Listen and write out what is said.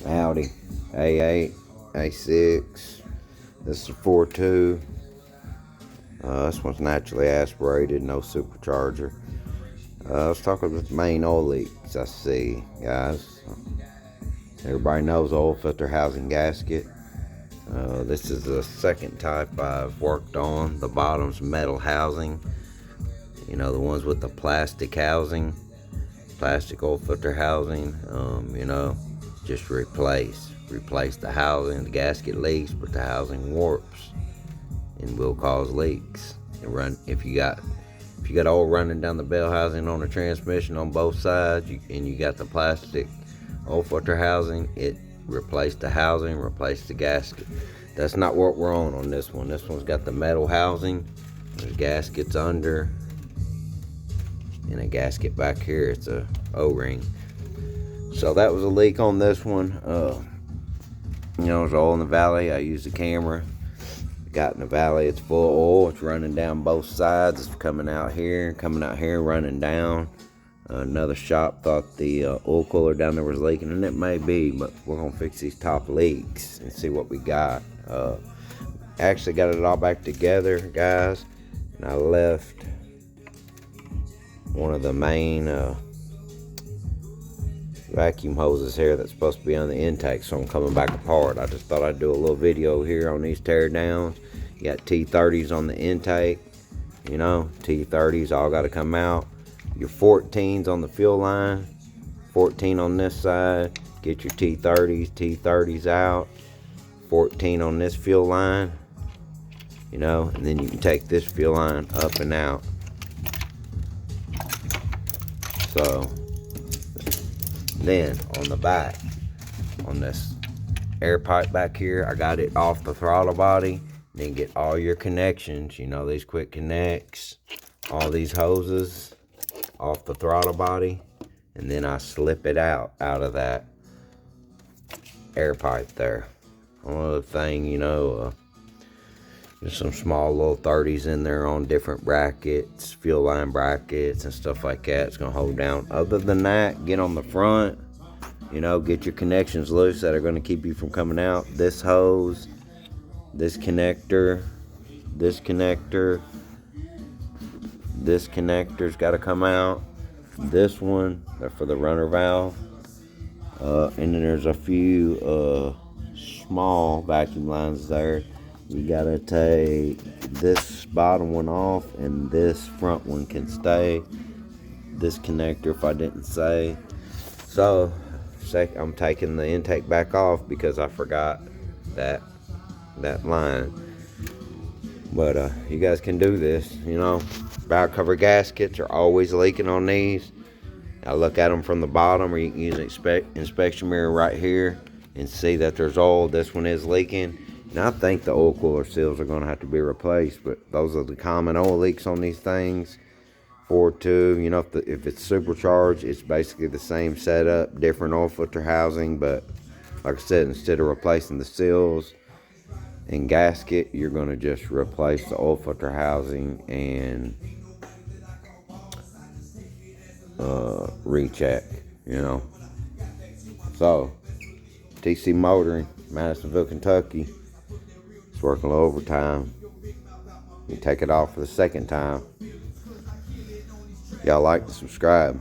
Audi A8, A6. This is a 4.2. This one's naturally aspirated, no supercharger. Let's talk about the main oil leaks I see, guys. Everybody knows oil filter housing gasket. This is the second type I've worked on. The bottom's metal housing. You know, the ones with the plastic housing, plastic oil filter housing. Just replace the housing. The gasket leaks, but the housing warps and will cause leaks. If you got oil running down the bell housing on the transmission on both sides, and you got the plastic oil filter housing, it replaced the housing, replaced the gasket. That's not what we're on this one. This one's got the metal housing. There's gaskets under, and a gasket back here. It's a O-ring. So that was a leak on this one. There's oil in the valley. I used the camera. Got in the valley. It's full of oil. It's running down both sides. It's coming out here, running down. Another shop thought the oil cooler down there was leaking, and it may be, but we're gonna fix these top leaks and see what we got. Actually got it all back together, guys, and I left one of the main vacuum hoses here that's supposed to be on the intake, so I'm coming back apart. I just thought I'd do a little video here on these tear downs. You got T30s on the intake, T30s all got to come out. Your 14s on the fuel line, 14 on this side, get your T30s out, 14 on this fuel line, and then you can take this fuel line up and out. So then on the back, on this air pipe back here, I got it off the throttle body. Then get all your connections, these quick connects, all these hoses off the throttle body, and then I slip it out of that air pipe there. Another thing, there's some small little 30s in there on different brackets, fuel line brackets and stuff like that. It's gonna hold down. Other than that, get on the front, get your connections loose that are gonna keep you from coming out. This hose, this connector's got to come out. This one for the runner valve, and then there's a few small vacuum lines there. You gotta take this bottom one off, and this front one can stay. This connector, if I didn't say. So I'm taking the intake back off because I forgot that line. But you guys can do this. Valve cover gaskets are always leaking on these. I look at them from the bottom, or you can use an inspection mirror right here and see that there's oil. This one is leaking, and I think the oil cooler seals are going to have to be replaced. But those are the common oil leaks on these things. 4.2, if it's supercharged, it's basically the same setup, different oil filter housing. But like I said, instead of replacing the seals and gasket, you're going to just replace the oil filter housing and recheck, So TC Motoring, Madisonville, Kentucky. It's working a little overtime. You take it off for the second time. Y'all like and subscribe.